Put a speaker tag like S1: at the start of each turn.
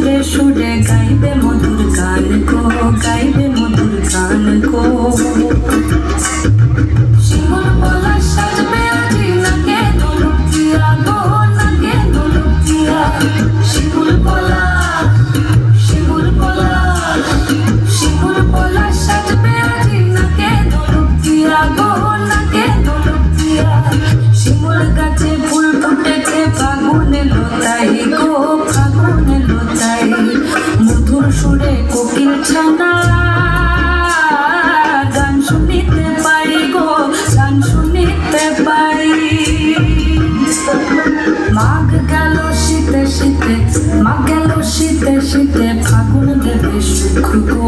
S1: সুরে সুরে গাইবে মধুর গান গো, গাইবে মধুর গান গো। শিমুল পলাশ সাজবে আজি নাকে দোলক দিয়া গো, নাকে দোলক দিয়া। শিমুল পলাশ, শিমুল পলাশ, শিমুল পলাশ সাজবে আজি নাকে দোলক দিয়া গো, নাকে দোলক দিয়া। শিমুল গাছে ফুল ফুটেছে ফাগুনে লতাই গো, ফাগুনে লতাই। মধুর সুরে কোকিল ছানা গান শুনিতে পাই গো, গান শুনিতে পাই। মাঘ গেল শীতে শীতে, মাঘ গেল শীতে শীতে, ফাগুন দেবে সুখ গো।